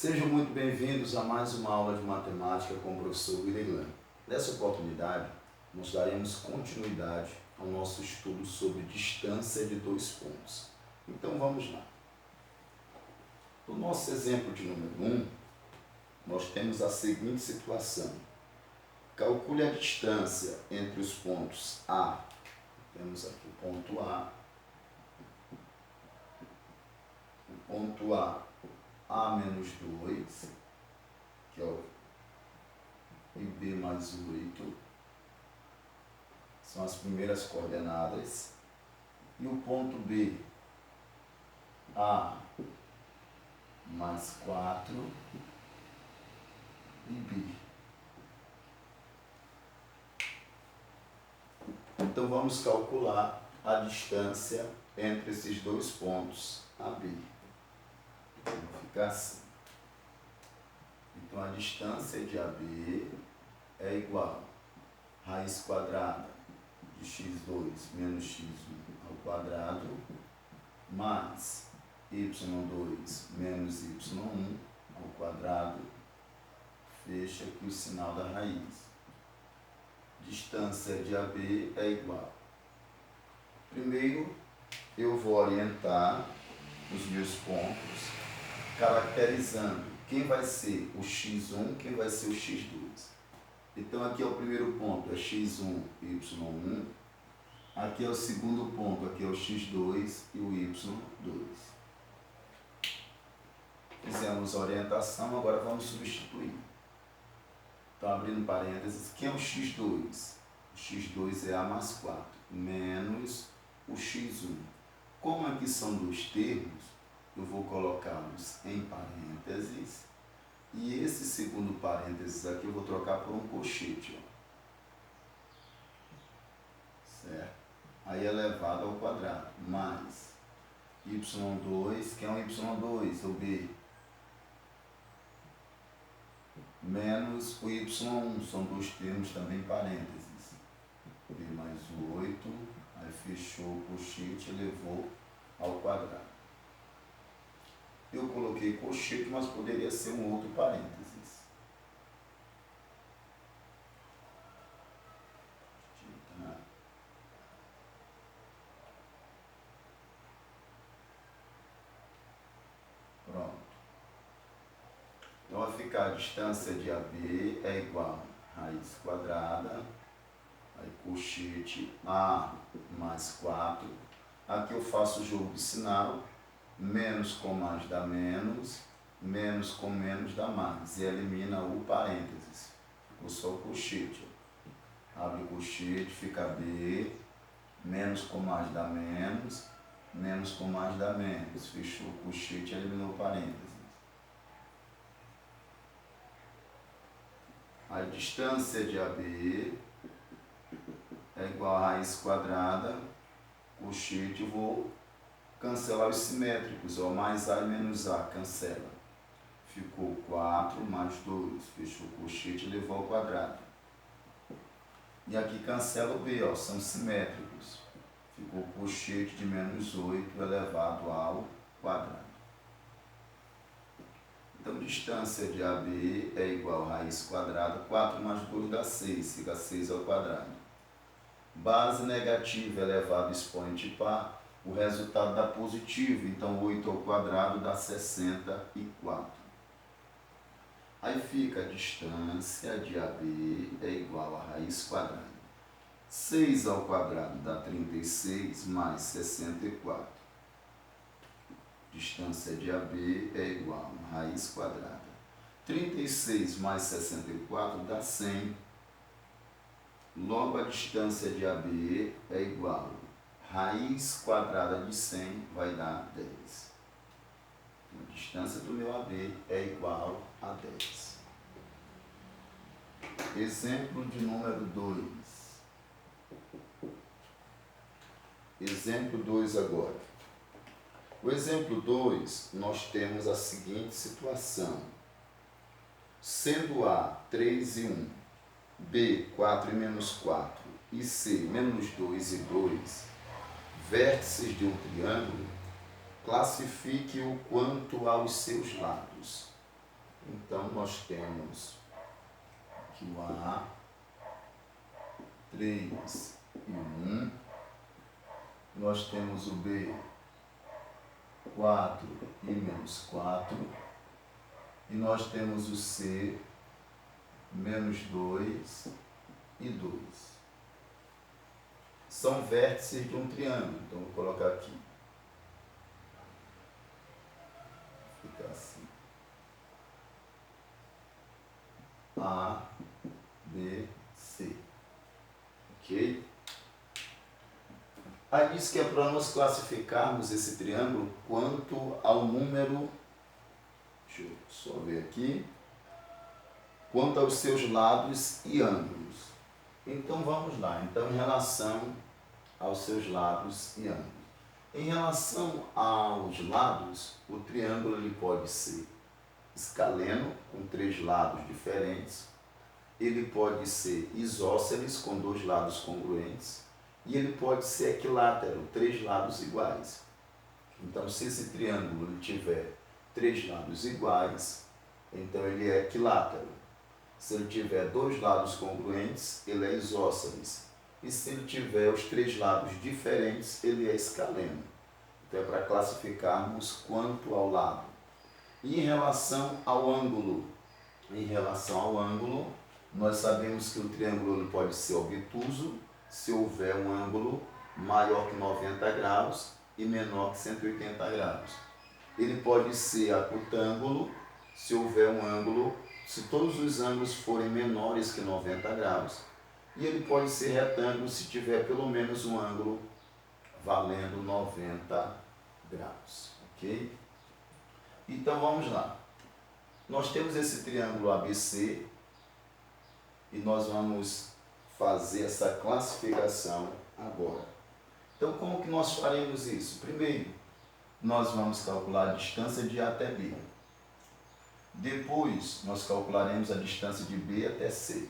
Sejam muito bem-vindos a mais uma aula de matemática com o professor Guilherme. Nessa oportunidade, nós daremos continuidade ao nosso estudo sobre distância de dois pontos. Então vamos lá. No nosso exemplo de número 1, nós temos a seguinte situação. Calcule a distância entre os pontos A. Temos aqui o ponto A. O ponto A menos 2, que é o B mais 8, são as primeiras coordenadas, e o ponto B, A mais 4 e B. Então vamos calcular a distância entre esses dois pontos, A e B. Vai ficar assim. Então a distância de AB é igual a raiz quadrada de x2 menos x1 ao quadrado mais y2 menos y1 ao quadrado. Fecha aqui o sinal da raiz. Distância de AB é igual. Primeiro eu vou orientar os meus pontos caracterizando quem vai ser o x1, quem vai ser o x2. Então aqui é o primeiro ponto, é x1 e y1. Aqui é o segundo ponto, aqui é o x2 e o y2. Fizemos a orientação, agora vamos substituir. Então abrindo parênteses, quem é o x2? O x2 é A mais 4, menos o x1. Como aqui são dois termos, eu vou colocá-los em parênteses, e esse segundo parênteses aqui eu vou trocar por um colchete, ó. Certo? Aí elevado ao quadrado, mais y2, que é um y2, o B, menos o y1, são dois termos também em parênteses, B mais 8, aí fechou o colchete e elevou ao quadrado. Eu coloquei colchete, mas poderia ser um outro parênteses. Pronto. Então vai ficar a distância de AB é igual a raiz quadrada, aí colchete A mais 4. Aqui eu faço o jogo de sinal. Menos com mais dá menos, menos com menos dá mais. E elimina o parênteses. Ficou só o colchete. Abre o colchete, fica B. Menos com mais dá menos, menos com mais dá menos. Fechou o colchete e eliminou o parênteses. A distância de AB é igual a raiz quadrada, colchete, vou cancelar os simétricos, ó, mais A e menos A, cancela. Ficou 4 mais 2, fechou o colchete e levou ao quadrado. E aqui cancela o B, ó, são simétricos. Ficou o colchete de menos 8 elevado ao quadrado. Então, distância de AB é igual a raiz quadrada, 4 mais 2 dá 6, fica 6 ao quadrado. Base negativa elevado a expoente par, o resultado dá positivo, então 8 ao quadrado dá 64. Aí fica a distância de AB é igual a raiz quadrada. 6 ao quadrado dá 36 mais 64. Distância de AB é igual a raiz quadrada. 36 mais 64 dá 100. Logo a distância de AB é igual a raiz quadrada de 100 vai dar 10. A distância do meu AB é igual a 10. Exemplo de número 2. Exemplo 2 agora. O exemplo 2, nós temos a seguinte situação. Sendo A 3 e 1, B 4 e menos 4 e C menos 2 e 2, vértices de um triângulo, classifique-o quanto aos seus lados. Então, nós temos aqui o A, 3 e 1. Nós temos o B, 4 e menos 4. E nós temos o C, menos 2 e 2. São vértices de um triângulo. Então, vou colocar aqui. Fica assim. A, B, C. Ok? Aí diz que é para nós classificarmos esse triângulo quanto ao número, deixa eu só ver aqui, quanto aos seus lados e ângulos. Então vamos lá. Então, em relação aos seus lados e ângulos. Em relação aos lados, o triângulo ele pode ser escaleno, com 3 lados diferentes. Ele pode ser isósceles, com 2 lados congruentes. E ele pode ser equilátero, 3 lados iguais. Então, se esse triângulo ele tiver 3 lados iguais, então ele é equilátero. Se ele tiver 2 lados congruentes, ele é isósceles. E se ele tiver os 3 lados diferentes, ele é escaleno. Então, é para classificarmos quanto ao lado. E em relação ao ângulo? Em relação ao ângulo, nós sabemos que o triângulo ele pode ser obtuso, se houver um ângulo maior que 90 graus e menor que 180 graus. Ele pode ser acutângulo, se houver um ângulo, se todos os ângulos forem menores que 90 graus. E ele pode ser retângulo se tiver pelo menos um ângulo valendo 90 graus. Ok? Então vamos lá. Nós temos esse triângulo ABC e nós vamos fazer essa classificação agora. Então, como que nós faremos isso? Primeiro, nós vamos calcular a distância de A até B. Depois, nós calcularemos a distância de B até C.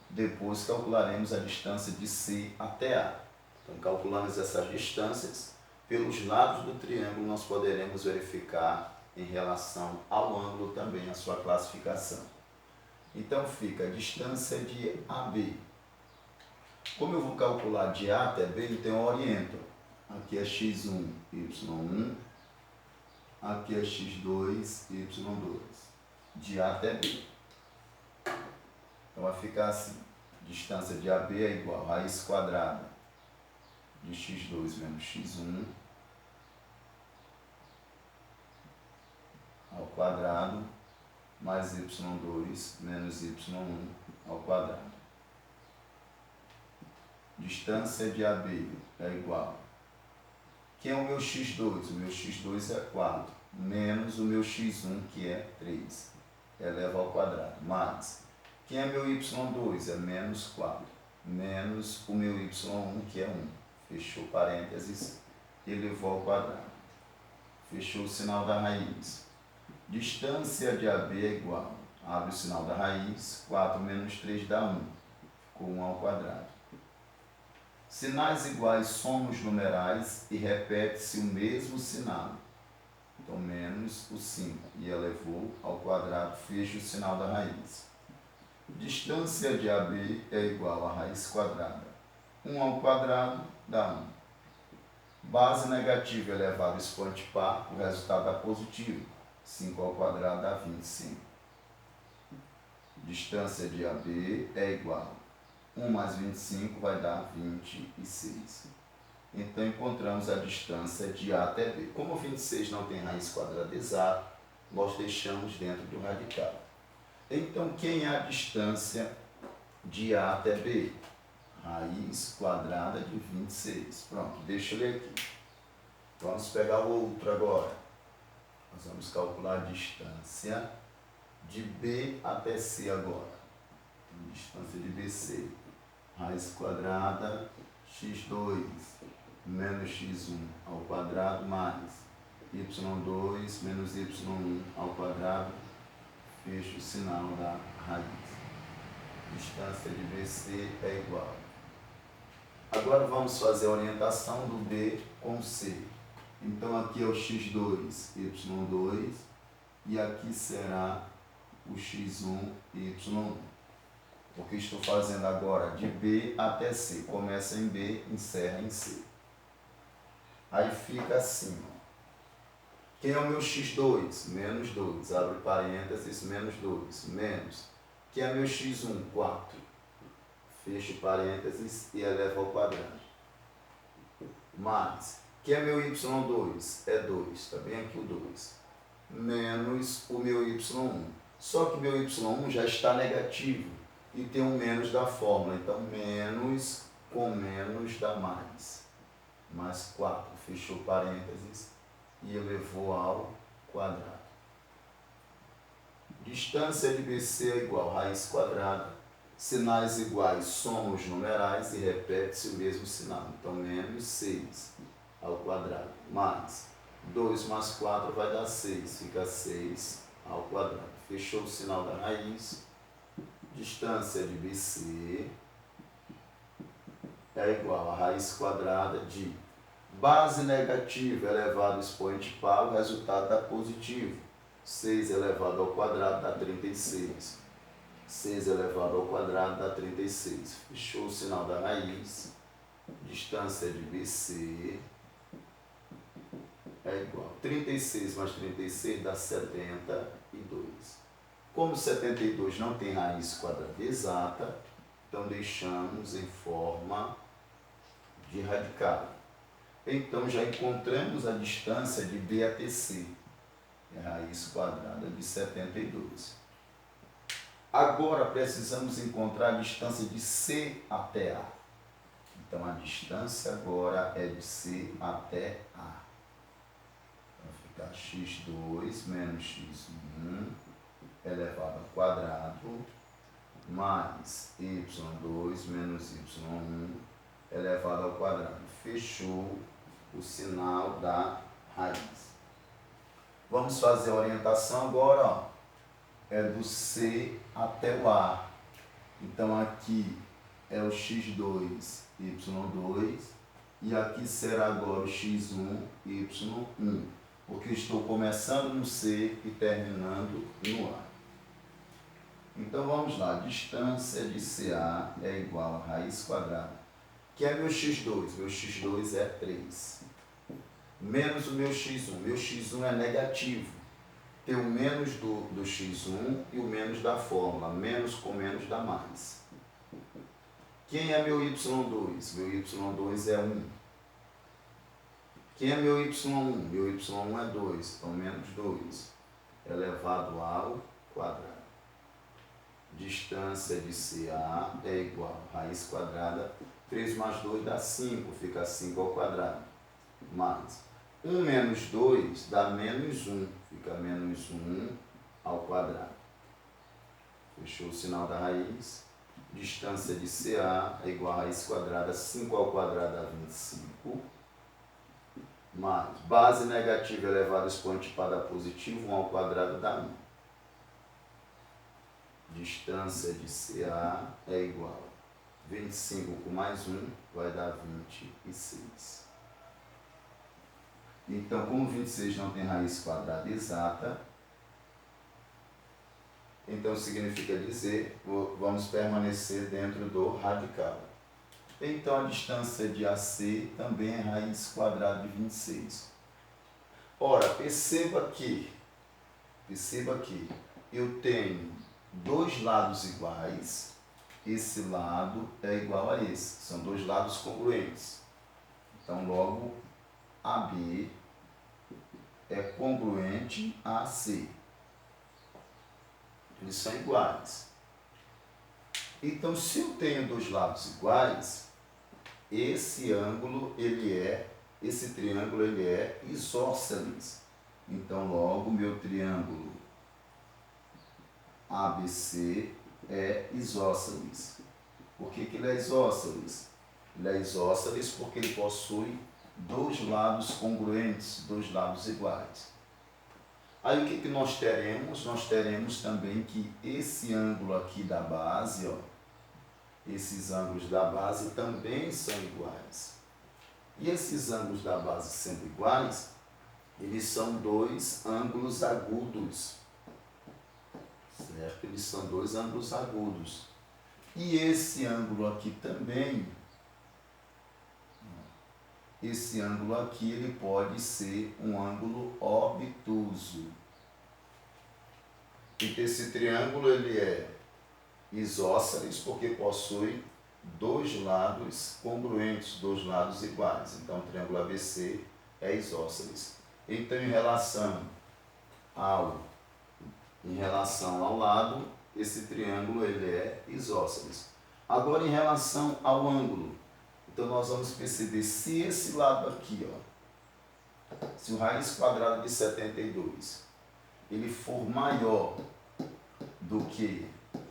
Depois, calcularemos a distância de C até A. Então, calculando essas distâncias, pelos lados do triângulo, nós poderemos verificar em relação ao ângulo também a sua classificação. Então, fica a distância de AB. Como eu vou calcular de A até B, então eu oriento. Aqui é x1, y1. Aqui é x2, y2. De A até B. Então vai ficar assim. Distância de AB é igual a raiz quadrada de x2 menos x1 ao quadrado mais y2 menos y1 ao quadrado. Distância de AB é igual. Quem é o meu x2? O meu x2 é 4, menos o meu x1, que é 3, eleva ao quadrado, mais. Quem é meu y2? É menos 4, menos o meu y1, que é 1. Fechou parênteses, elevou ao quadrado. Fechou o sinal da raiz. Distância de AB é igual. Abre o sinal da raiz, 4 menos 3 dá 1. Ficou 1 ao quadrado. Sinais iguais somam os numerais e repete-se o mesmo sinal. Então, menos o 5 e elevou ao quadrado, fecha o sinal da raiz. Distância de AB é igual a raiz quadrada. 1 ao quadrado dá 1. Base negativa elevado ao expoente par, o resultado dá positivo. 5 ao quadrado dá 25. Distância de AB é igual. 1 mais 25 vai dar 26. Então, encontramos a distância de A até B. Como 26 não tem raiz quadrada exata, nós deixamos dentro do radical. Então, quem é a distância de A até B? Raiz quadrada de 26. Pronto, deixa eu ler aqui. Vamos pegar o outro agora. Nós vamos calcular a distância de B até C agora. Então, distância de BC. Raiz quadrada x2 menos x1 ao quadrado mais y2 menos y1 ao quadrado. Fecha o sinal da raiz. Distância de BC é igual. Agora vamos fazer a orientação do B com C. Então aqui é o x2, y2 e aqui será o x1 e y1. O que estou fazendo agora de B até C. Começa em B, encerra em C. Aí fica assim, ó. Quem é o meu x2? Menos 2. Abre parênteses, menos 2. Menos. Quem é meu x1? 4. Fecho parênteses e eleva ao quadrado. Mais. Quem é meu y2? É 2. Está bem aqui o 2. Menos o meu y1. Só que meu y1 já está negativo e tem um menos da fórmula. Então, menos com menos dá mais. Mais 4. Fechou parênteses e elevou ao quadrado. Distância de BC é igual a raiz quadrada. Sinais iguais somam os numerais e repete-se o mesmo sinal. Então, menos 6 ao quadrado. Mais 2 mais 4 vai dar 6. Fica 6 ao quadrado. Fechou o sinal da raiz. Distância de BC é igual a raiz quadrada de base negativa elevado ao expoente par, o resultado dá positivo. 6 elevado ao quadrado dá 36. 6 elevado ao quadrado dá 36. Fechou o sinal da raiz. Distância de BC é igual a 36 mais 36 dá 72. Como 72 não tem raiz quadrada exata, então deixamos em forma de radical. Então já encontramos a distância de B até C. É a raiz quadrada de 72. Agora precisamos encontrar a distância de C até A. Então a distância agora é de C até A. Então fica x2 menos x1 elevado ao quadrado mais y2 menos y1 elevado ao quadrado. Fechou o sinal da raiz. Vamos fazer a orientação agora, ó. É do C até o A. Então aqui é o x2, y2 e aqui será agora o x1, y1, porque estou começando no C e terminando no A. Então vamos lá, distância de CA é igual a raiz quadrada, que é meu x2, meu x2 é 3, menos o meu x1 é negativo. Tem o menos do x1 e o menos da fórmula. Menos com menos dá mais. Quem é meu y2? Meu y2 é 1. Quem é meu y1? Meu y1 é 2. Então, menos 2 elevado ao quadrado. Distância de CA é igual a raiz quadrada. 3 mais 2 dá 5. Fica 5 ao quadrado. Mais 1 menos 2 dá menos 1. Fica menos 1 ao quadrado. Fechou o sinal da raiz. Distância de CA é igual a raiz quadrada. 5 ao quadrado dá 25. Mais base negativa elevado ao expoente par dá positivo. 1 ao quadrado dá 1. Distância de CA é igual a 25 com mais 1 vai dar 26. Então, como 26 não tem raiz quadrada exata, então significa dizer, vamos permanecer dentro do radical. Então, a distância de AC também é raiz quadrada de 26. Ora, perceba que eu tenho dois lados iguais, esse lado é igual a esse, são dois lados congruentes. Então, logo, AB é congruente a AC. Eles são iguais. Então, se eu tenho dois lados iguais, esse triângulo ele é isósceles. Então, logo, meu triângulo ABC é isósceles. Por que ele é isósceles? Ele é isósceles porque ele possui dois lados congruentes, dois lados iguais. Aí o que nós teremos? Nós teremos também que esse ângulo aqui da base, ó, esses ângulos da base também são iguais. E esses ângulos da base sendo iguais, eles são dois ângulos agudos. certo? Eles são dois ângulos agudos. E esse ângulo aqui também, esse ângulo aqui, ele pode ser um ângulo obtuso. Então, esse triângulo, ele é isósceles porque possui dois lados congruentes, dois lados iguais. Então, o triângulo ABC é isósceles. Então, em relação ao lado, esse triângulo ele é isósceles. Agora, em relação ao ângulo, então nós vamos perceber se esse lado aqui, ó, se o raiz quadrada de 72, ele for maior do que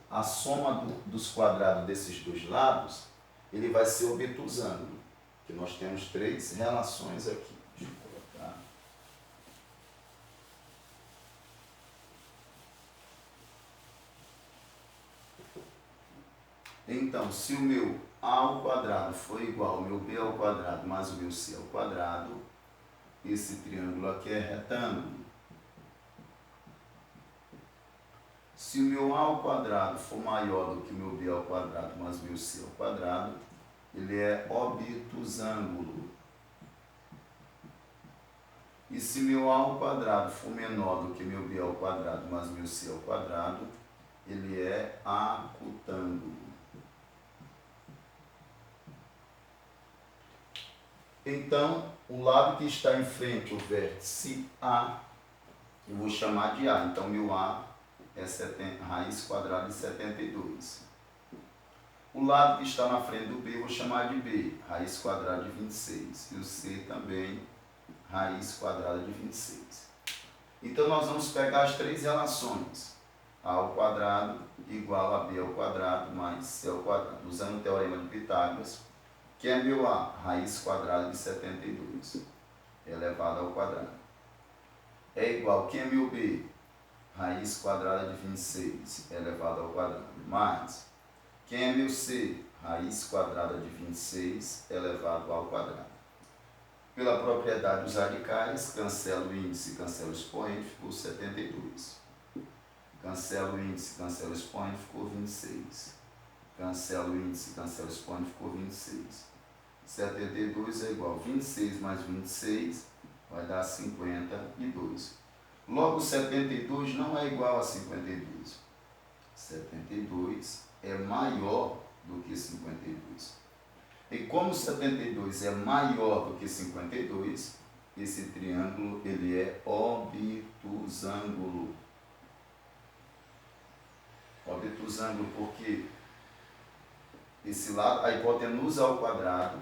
a soma dos quadrados desses dois lados, ele vai ser obtusângulo, que nós temos três relações aqui. Deixa eu colocar. Então, se o meu a ao quadrado for igual ao meu b ao quadrado mais o meu c ao quadrado, esse triângulo aqui é retângulo. Se o meu a ao quadrado for maior do que o meu b ao quadrado mais o meu c ao quadrado, ele é obtusângulo. E se meu a ao quadrado for menor do que meu b ao quadrado mais o meu c ao quadrado, ele é acutângulo. Então, o lado que está em frente ao vértice A, eu vou chamar de A. Então, meu A é raiz quadrada de 72. O lado que está na frente do B, eu vou chamar de B, raiz quadrada de 26. E o C também, raiz quadrada de 26. Então, nós vamos pegar as três relações. A ao quadrado igual a B ao quadrado mais C ao quadrado, usando o teorema de Pitágoras, que é meu A, raiz quadrada de 72, elevado ao quadrado. É igual, que é meu B, raiz quadrada de 26, elevado ao quadrado. Mais, quem é meu C, raiz quadrada de 26, elevado ao quadrado. Pela propriedade dos radicais, cancelo o índice, cancelo o expoente, ficou 72. Cancelo o índice, cancelo o expoente, ficou 26. Cancelo o índice, cancelo o expoente, ficou 26. 72 é igual a 26 mais 26, vai dar 52. Logo, 72 não é igual a 52. 72 é maior do que 52. E como 72 é maior do que 52, esse triângulo ele é obtusângulo. Obtusângulo porque esse lado, a hipotenusa ao quadrado,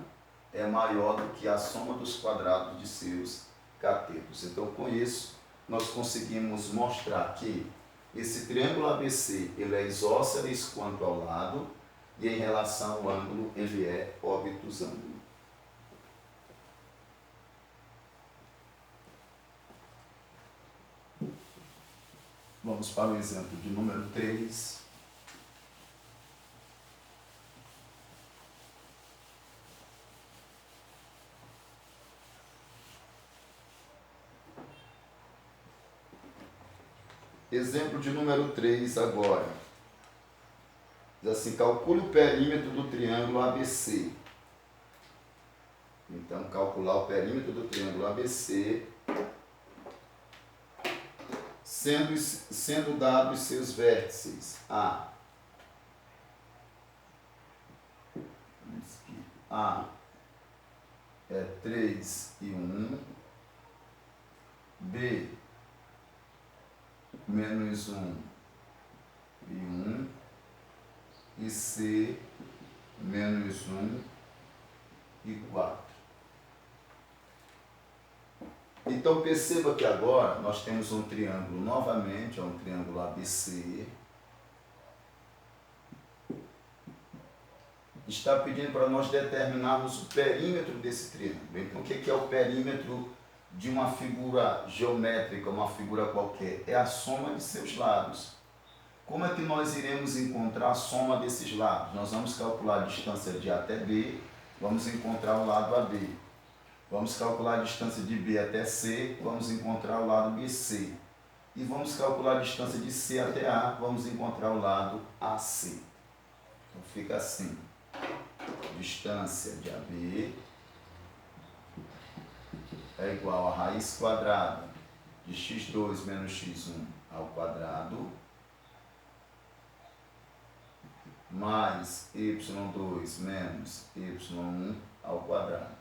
é maior do que a soma dos quadrados de seus catetos. Então, com isso, nós conseguimos mostrar que esse triângulo ABC ele é isósceles quanto ao lado e em relação ao ângulo ele é obtusângulo. Vamos para o exemplo de número 3. Exemplo de número 3 agora. Diz assim, calcule o perímetro do triângulo ABC. Então, calcular o perímetro do triângulo ABC, sendo dados seus vértices. A é 3 e 1. B, menos 1 e 1, e C, menos 1 e 4. Então, perceba que agora nós temos um triângulo, novamente, é um triângulo ABC. Está pedindo para nós determinarmos o perímetro desse triângulo. Então, o que é o perímetro de uma figura geométrica, uma figura qualquer? É a soma de seus lados. Como é que nós iremos encontrar a soma desses lados? Nós vamos calcular a distância de A até B, vamos encontrar o lado AB. Vamos calcular a distância de B até C, vamos encontrar o lado BC. E vamos calcular a distância de C até A, vamos encontrar o lado AC. Então fica assim, distância de AB é igual a raiz quadrada de x2 menos x1 ao quadrado, mais y2 menos y1 ao quadrado.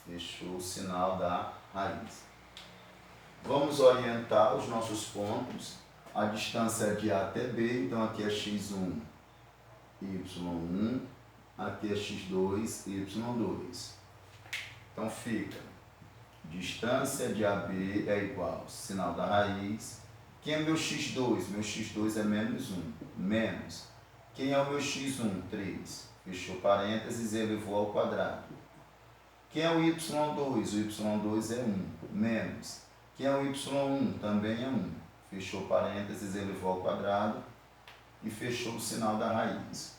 Fechou o sinal da raiz. Vamos orientar os nossos pontos. A distância de A até B, então aqui é x1, y1, aqui é x2, y2. Então fica, distância de AB é igual, sinal da raiz. Quem é meu x2? Meu x2 é menos 1, menos. Quem é o meu x1? 3. Fechou parênteses e elevou ao quadrado. Quem é o y2? O y2 é 1, menos. Quem é o y1? Também é 1. Fechou parênteses, elevou ao quadrado e fechou o sinal da raiz.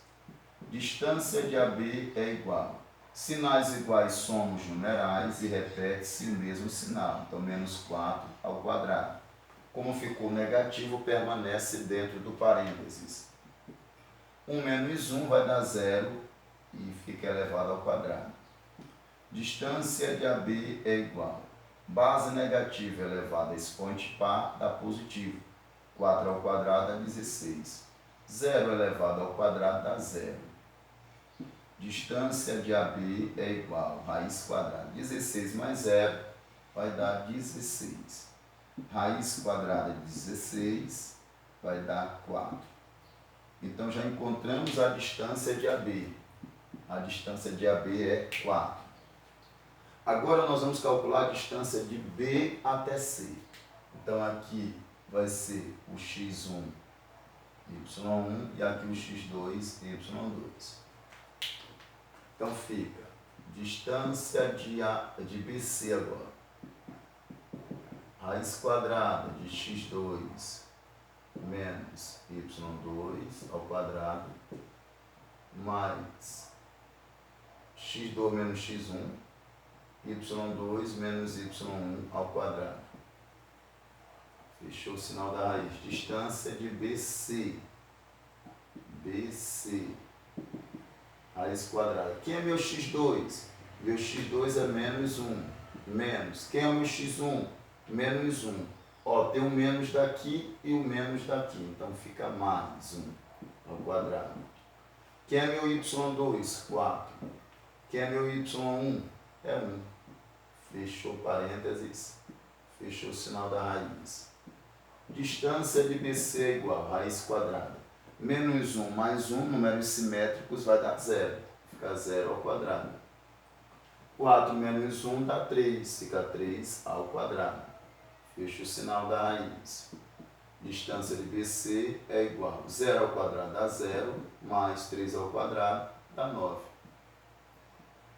Distância de AB é igual. Sinais iguais somos numerais e repete-se o mesmo sinal. Então, menos 4 ao quadrado. Como ficou negativo, permanece dentro do parênteses. 1 menos 1 vai dar 0 e fica elevado ao quadrado. Distância de AB é igual. Base negativa elevada a expoente par dá positivo. 4 ao quadrado dá 16. 0 elevado ao quadrado dá 0. Distância de AB é igual a raiz quadrada. 16 mais 0 vai dar 16. Raiz quadrada de 16 vai dar 4. Então já encontramos a distância de AB. A distância de AB é 4. Agora nós vamos calcular a distância de B até C. Então aqui vai ser o x1, y1 e aqui o x2, y2. Então fica distância de BC agora. Raiz quadrada de x2 menos y2 ao quadrado mais x2 menos x1, y2 menos y1 ao quadrado. Fechou o sinal da raiz. Distância de BC. BC. Raiz quadrada. Quem é meu x2? Meu x2 é menos 1. Menos. Quem é o meu x1? Menos 1. Ó, tem o menos daqui e o menos daqui. Então fica mais 1 ao quadrado. Quem é meu y2? 4. Quem é meu y1? É 1. Fechou parênteses. Fechou o sinal da raiz. Distância de BC é igual a raiz quadrada. Menos 1 mais 1, números simétricos, vai dar 0. Fica 0 ao quadrado. 4 menos 1 dá 3. Fica 3 ao quadrado. Fecha o sinal da raiz. Distância de BC é igual a 0 ao quadrado dá 0, mais 3 ao quadrado dá 9.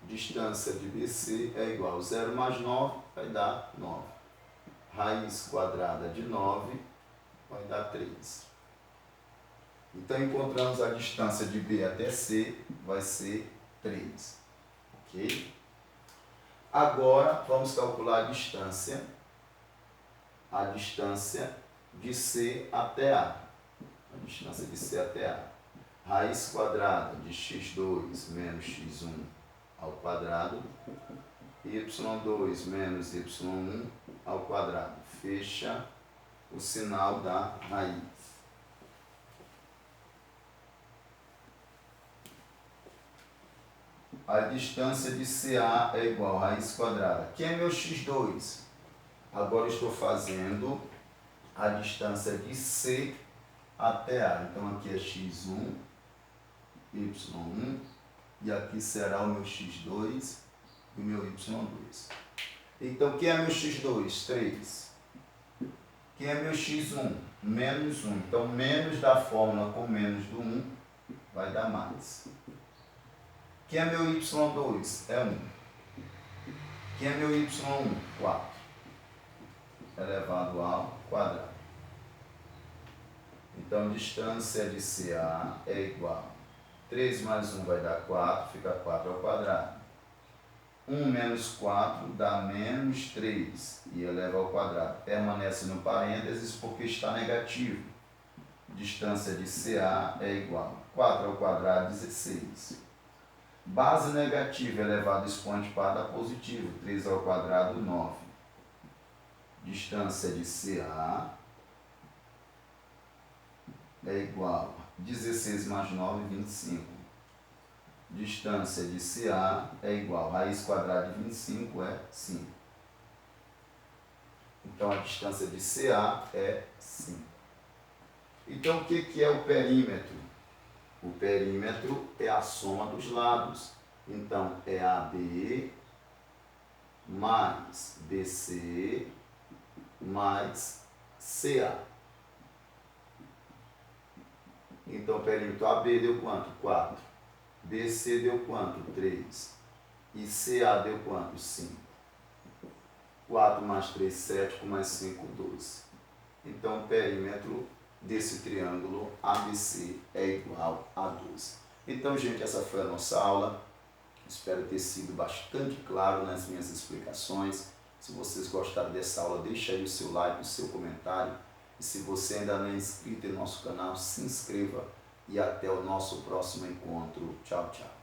Distância de BC é igual a 0 mais 9 vai dar 9. Raiz quadrada de 9 vai dar 3. Então, encontramos a distância de B até C, vai ser 3. Ok? Agora, vamos calcular a distância de C até A. A distância de C até A. Raiz quadrada de x2 menos x1 ao quadrado, y2 menos y1 ao quadrado. Fecha o sinal da raiz. A distância de CA é igual a raiz quadrada. Quem é meu x2? Agora estou fazendo a distância de C até A. Então aqui é x1, y1, e aqui será o meu x2 e o meu y2. Então, quem é meu x2? 3. Quem é meu x1? Menos 1. Então, menos da fórmula com menos do 1 vai dar mais. Quem é meu y2? É 1. Quem é meu y1? 4. Elevado ao quadrado. Então, distância de CA é igual. 3 mais 1 vai dar 4, fica 4 ao quadrado. 1 menos 4 dá menos 3 e eleva ao quadrado. Permanece no parênteses porque está negativo. Distância de CA é igual a 4 ao quadrado, 16. Base negativa elevado expoente par dá positivo. 3 ao quadrado, 9. Distância de CA é igual a 16 mais 9, 25. Distância de CA é igual a raiz quadrada de 25 é 5. Então, a distância de CA é 5. Então, o que é o perímetro? O perímetro é a soma dos lados. Então, é AB mais BC mais CA. Então, o perímetro AB deu quanto? 4. BC deu quanto? 3. E CA deu quanto? 5. 4 mais 3, 7, com mais 5, 12. Então, o perímetro desse triângulo ABC é igual a 12. Então, gente, essa foi a nossa aula. Espero ter sido bastante claro nas minhas explicações. Se vocês gostaram dessa aula, deixa aí o seu like, o seu comentário. E se você ainda não é inscrito em nosso canal, se inscreva. E até o nosso próximo encontro. Tchau, tchau.